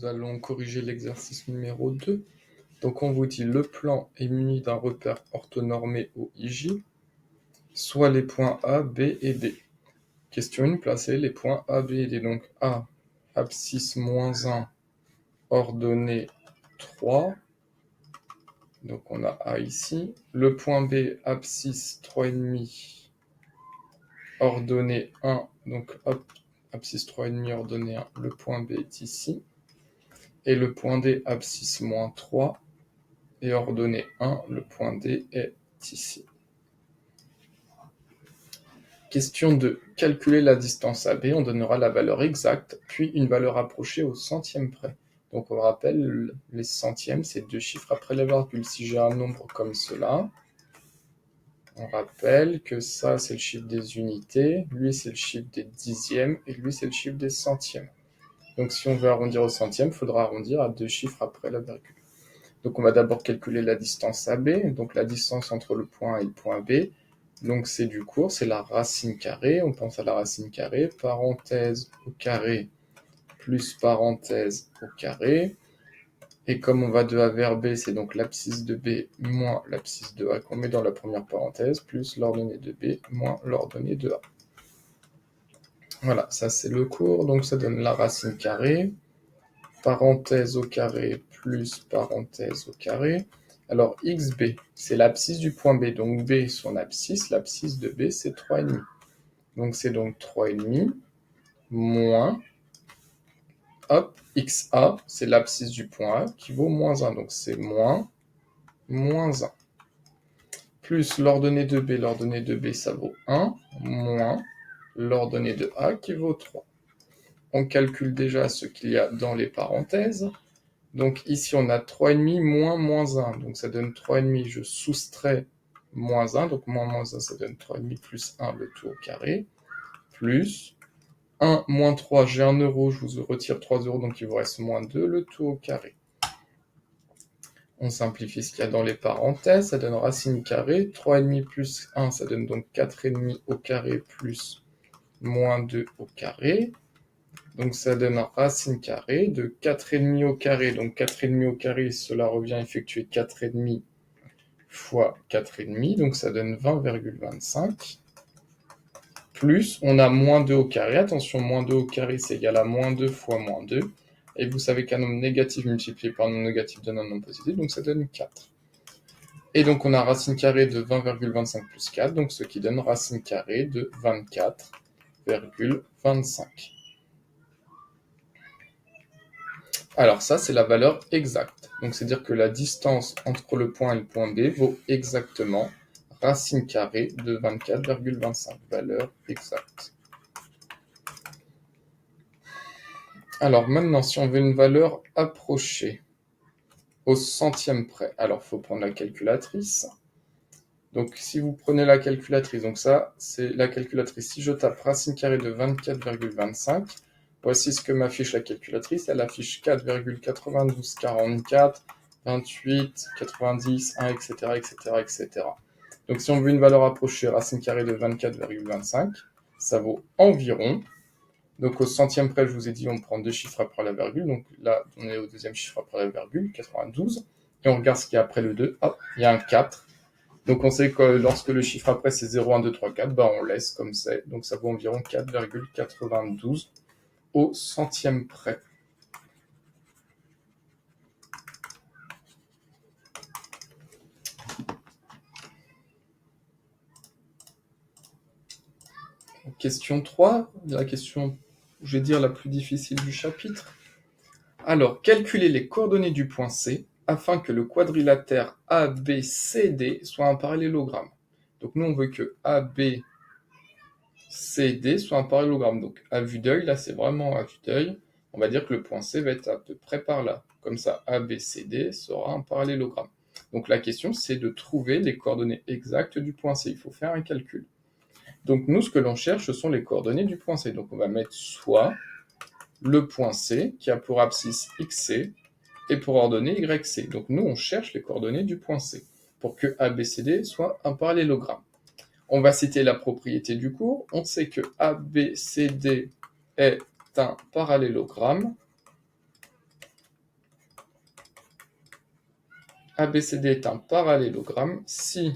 Nous allons corriger l'exercice numéro 2. Donc on vous dit le plan est muni d'un repère orthonormé OIJ, soit les points A, B et D. Question 1, placez les points A, B et D. Donc A, abscisse moins 1, ordonnée 3. Donc on a A ici. Le point B, abscisse 3,5, ordonnée 1. Donc hop, abscisse 3,5, ordonnée 1. Le point B est ici. Et le point D, abscisse moins 3. Et ordonnée 1, le point D est ici. Question 2. Calculer la distance AB, on donnera la valeur exacte, puis une valeur approchée au centième près. Donc on rappelle, les centièmes, c'est 2 chiffres après la virgule. Si j'ai un nombre comme cela, on rappelle que ça, c'est le chiffre des unités, lui, c'est le chiffre des dixièmes, et lui, c'est le chiffre des centièmes. Donc si on veut arrondir au centième, il faudra arrondir à 2 chiffres après la virgule. Donc on va d'abord calculer la distance AB, donc la distance entre le point A et le point B. Donc c'est du cours, c'est la racine carrée, on pense à la racine carrée, parenthèse au carré plus parenthèse au carré. Et comme on va de A vers B, c'est donc l'abscisse de B moins l'abscisse de A qu'on met dans la première parenthèse, plus l'ordonnée de B moins l'ordonnée de A. Voilà, ça c'est le cours, donc ça donne la racine carrée, parenthèse au carré plus parenthèse au carré. Alors, XB, c'est l'abscisse du point B. Donc, B, son abscisse. L'abscisse de B, c'est 3,5. Donc, c'est donc 3,5 moins, hop, XA, c'est l'abscisse du point A qui vaut moins 1. Donc, c'est moins 1. Plus l'ordonnée de B. L'ordonnée de B, ça vaut 1. Moins l'ordonnée de A qui vaut 3. On calcule déjà ce qu'il y a dans les parenthèses. Donc ici, on a 3,5 moins 1. Donc ça donne 3,5, je soustrais moins 1. Donc moins 1, ça donne 3,5 plus 1, le tout au carré. Plus 1 moins 3, j'ai 1 euro, je vous retire 3 euros, donc il vous reste moins 2, le tout au carré. On simplifie ce qu'il y a dans les parenthèses, ça donne racine carrée. 3,5 plus 1, ça donne donc 4,5 au carré plus moins 2 au carré. Donc ça donne un racine carrée de 4,5 au carré. Donc 4,5 au carré, cela revient à effectuer 4,5 fois 4,5. Donc ça donne 20,25. Plus, on a moins 2 au carré. Attention, moins 2 au carré, c'est égal à moins 2 fois moins 2. Et vous savez qu'un nombre négatif multiplié par un nombre négatif donne un nombre positif. Donc ça donne 4. Et donc on a racine carrée de 20,25 plus 4. Donc ce qui donne racine carrée de 24,25. Alors ça, c'est la valeur exacte. Donc c'est-à-dire que la distance entre le point A et le point B vaut exactement racine carrée de 24,25. Valeur exacte. Alors maintenant, si on veut une valeur approchée au centième près, alors il faut prendre la calculatrice. Donc si vous prenez la calculatrice, donc ça, c'est la calculatrice. Si je tape racine carrée de 24,25, voici ce que m'affiche la calculatrice. Elle affiche 4,9244, 28, 90, 1, etc., etc., etc. Donc si on veut une valeur approchée, racine carrée de 24,25, ça vaut environ. Donc au centième près, je vous ai dit, on prend 2 chiffres après la virgule. Donc là, on est au deuxième chiffre après la virgule, 92. Et on regarde ce qu'il y a après le 2. Hop, il y a un 4. Donc on sait que lorsque le chiffre après c'est 0, 1, 2, 3, 4, bah on laisse comme c'est. Donc ça vaut environ 4,92 au centième près. Question 3, la question, je vais dire, la plus difficile du chapitre. Alors, calculez les coordonnées du point C afin que le quadrilatère ABCD soit un parallélogramme. Donc nous, on veut que ABCD soit un parallélogramme. Donc à vue d'œil, là c'est vraiment à vue d'œil, on va dire que le point C va être à peu près par là. Comme ça, ABCD sera un parallélogramme. Donc la question, c'est de trouver les coordonnées exactes du point C. Il faut faire un calcul. Donc nous, ce que l'on cherche, ce sont les coordonnées du point C. Donc on va mettre soit le point C, qui a pour abscisse XC, et pour ordonnée YC. Donc nous, on cherche les coordonnées du point C, pour que ABCD soit un parallélogramme. On va citer la propriété du cours. On sait que ABCD est un parallélogramme ABCD est un parallélogramme si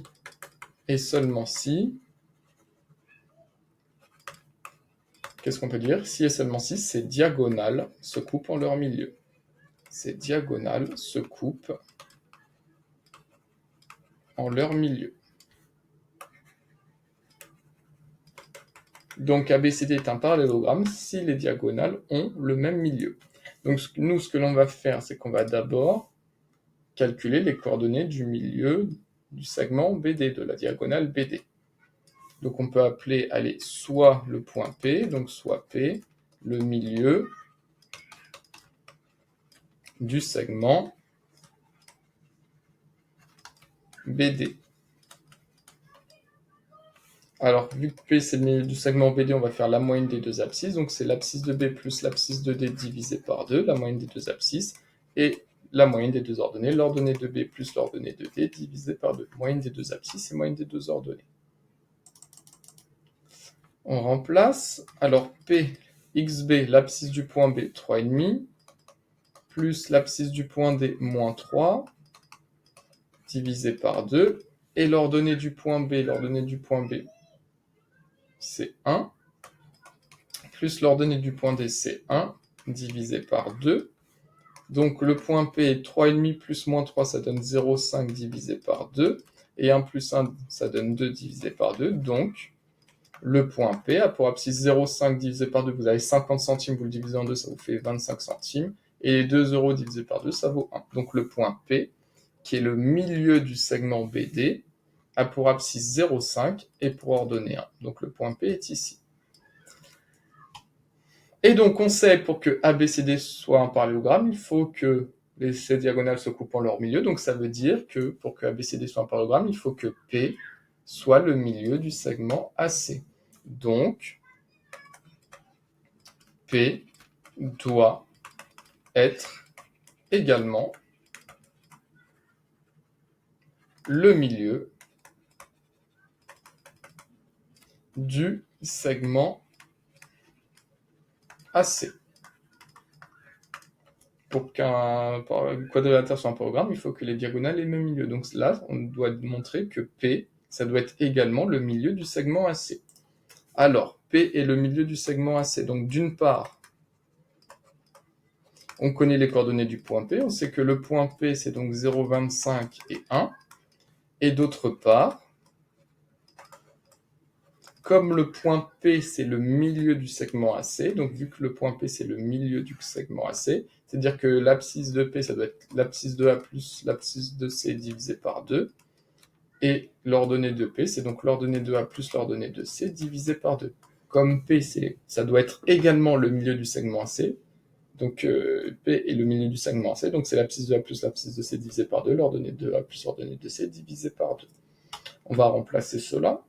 et seulement si, qu'est-ce qu'on peut dire? Si et seulement si ces diagonales se coupent en leur milieu. Ces diagonales se coupent en leur milieu. Donc ABCD est un parallélogramme si les diagonales ont le même milieu. Donc nous, ce que l'on va faire, c'est qu'on va d'abord calculer les coordonnées du milieu du segment BD, de la diagonale BD. Donc on peut appeler, allez, soit le point P, donc soit P, le milieu du segment BD. Alors, vu que P c'est le milieu du segment BD, on va faire la moyenne des deux abscisses. Donc c'est l'abscisse de B plus l'abscisse de D divisé par 2, la moyenne des deux abscisses, et la moyenne des deux ordonnées, l'ordonnée de B plus l'ordonnée de D divisé par 2. Moyenne des deux abscisses et moyenne des deux ordonnées. On remplace, alors P, XB, l'abscisse du point B, 3,5, plus l'abscisse du point D, moins 3, divisé par 2, et l'ordonnée du point B, c'est 1, plus l'ordonnée du point D, c'est 1, divisé par 2. Donc le point P est 3,5 plus moins 3, ça donne 0,5 divisé par 2. Et 1 plus 1, ça donne 2 divisé par 2. Donc le point P a pour abscisse 0,5 divisé par 2. Vous avez 50 centimes, vous le divisez en 2, ça vous fait 25 centimes. Et les 2 euros divisé par 2, ça vaut 1. Donc le point P, qui est le milieu du segment BD, a pour abscisse 0,5 et pour ordonnée 1. Donc le point P est ici. Et donc on sait, pour que ABCD soit un parallélogramme, il faut que ces diagonales se coupent en leur milieu. Donc ça veut dire que pour que ABCD soit un parallélogramme, il faut que P soit le milieu du segment AC. Donc P doit être également le milieu du segment AC. Pour qu'un quadrilatère soit un parallélogramme, il faut que les diagonales aient le même milieu. Donc là, on doit montrer que P, ça doit être également le milieu du segment AC. Alors, P est le milieu du segment AC. Donc d'une part, on connaît les coordonnées du point P. On sait que le point P, c'est donc 0,25 et 1. Et d'autre part, comme le point P, c'est le milieu du segment AC, donc vu que le point P, c'est le milieu du segment AC, c'est-à-dire que l'abscisse de P, ça doit être l'abscisse de A plus l'abscisse de C divisé par 2, et l'ordonnée de P, c'est donc l'ordonnée de A plus l'ordonnée de C divisé par 2. Comme P, ça doit être également le milieu du segment AC, donc P est le milieu du segment AC, donc c'est l'abscisse de A plus l'abscisse de C divisé par 2, l'ordonnée de A plus l'ordonnée de C divisé par 2. On va remplacer cela.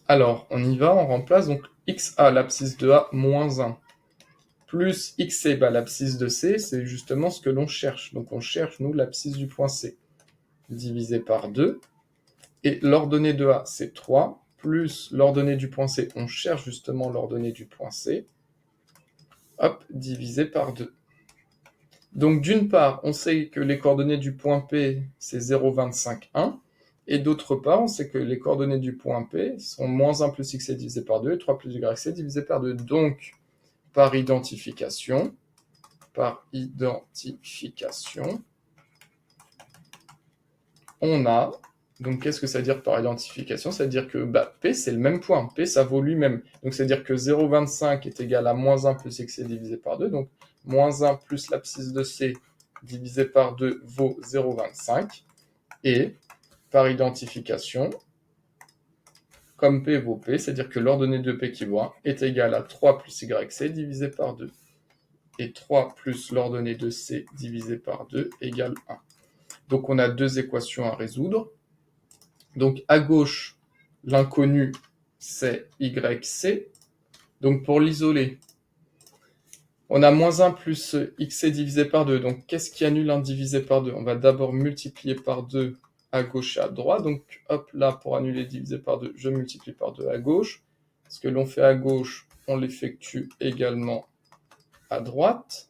Alors, on y va, on remplace donc XA, l'abscisse de A, moins 1, plus XC, l'abscisse de C, c'est justement ce que l'on cherche. Donc on cherche, nous, l'abscisse du point C, divisé par 2. Et l'ordonnée de A, c'est 3, plus l'ordonnée du point C, on cherche justement l'ordonnée du point C, hop, divisé par 2. Donc d'une part, on sait que les coordonnées du point P, c'est 0,25, 1. Et d'autre part, on sait que les coordonnées du point P sont moins 1 plus xc divisé par 2 et 3 plus yc divisé par 2. Donc, par identification, on a, donc qu'est-ce que ça veut dire par identification? Ça veut dire que P, c'est le même point. P, ça vaut lui-même. Donc, ça veut dire que 0,25 est égal à moins 1 plus xc divisé par 2. Donc, moins 1 plus l'abscisse de C divisé par 2 vaut 0,25. Et par identification, comme P vaut P, c'est-à-dire que l'ordonnée de P qui vaut 1 est égale à 3 plus YC divisé par 2. Et 3 plus l'ordonnée de C divisé par 2 égale 1. Donc on a deux équations à résoudre. Donc à gauche, l'inconnu, c'est YC. Donc pour l'isoler, on a moins 1 plus XC divisé par 2. Donc qu'est-ce qui annule 1 divisé par 2? On va d'abord multiplier par 2 à gauche et à droite. Donc hop, là, pour annuler divisé par 2, je multiplie par 2 à gauche. Ce que l'on fait à gauche, on l'effectue également à droite.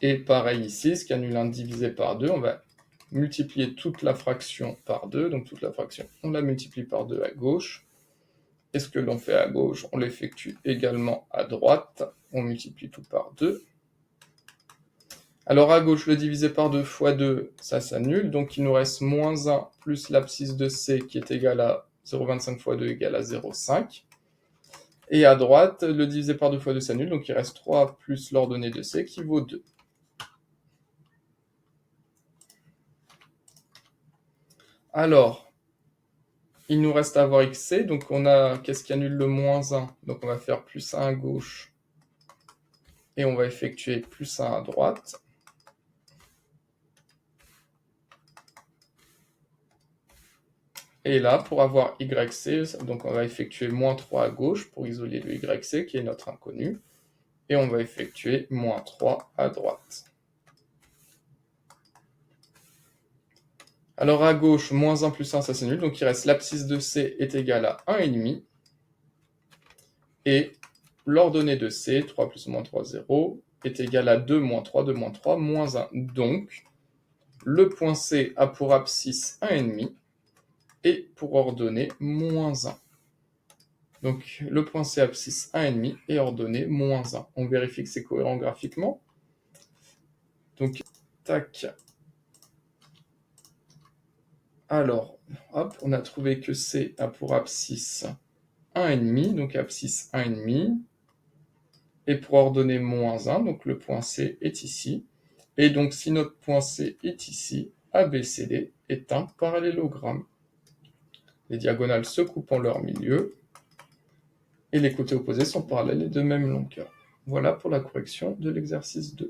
Et pareil ici, scanule 1 divisé par 2, on va multiplier toute la fraction par 2, donc toute la fraction, on la multiplie par 2 à gauche. Et ce que l'on fait à gauche, on l'effectue également à droite, on multiplie tout par 2. Alors à gauche, le divisé par 2 fois 2, ça s'annule, donc il nous reste moins 1 plus l'abscisse de C qui est égal à 0,25 fois 2 égale à 0,5. Et à droite, le divisé par 2 fois 2 s'annule, donc il reste 3 plus l'ordonnée de C qui vaut 2. Alors, il nous reste à voir XC, donc on a, qu'est-ce qui annule le moins 1? Donc on va faire plus 1 à gauche, et on va effectuer plus 1 à droite. Et là, pour avoir YC, donc on va effectuer moins 3 à gauche pour isoler le YC qui est notre inconnu. Et on va effectuer moins 3 à droite. Alors à gauche, moins 1 plus 1, ça s'annule. Donc il reste l'abscisse de C est égal à 1,5. Et l'ordonnée de C, 3 plus ou moins 3, 0, est égal à 2 moins 3, 2 moins 3, moins 1. Donc, le point C a pour abscisse 1,5 et pour ordonnée moins 1. Donc, le point C abscisse 1,5 et ordonnée moins 1. On vérifie que c'est cohérent graphiquement. Donc, tac. Alors, hop, on a trouvé que C a pour abscisse 1,5, donc abscisse 1,5. Et pour ordonnée moins 1, donc le point C est ici. Et donc, si notre point C est ici, ABCD est un parallélogramme. Les diagonales se coupent en leur milieu. Et les côtés opposés sont parallèles et de même longueur. Voilà pour la correction de l'exercice 2.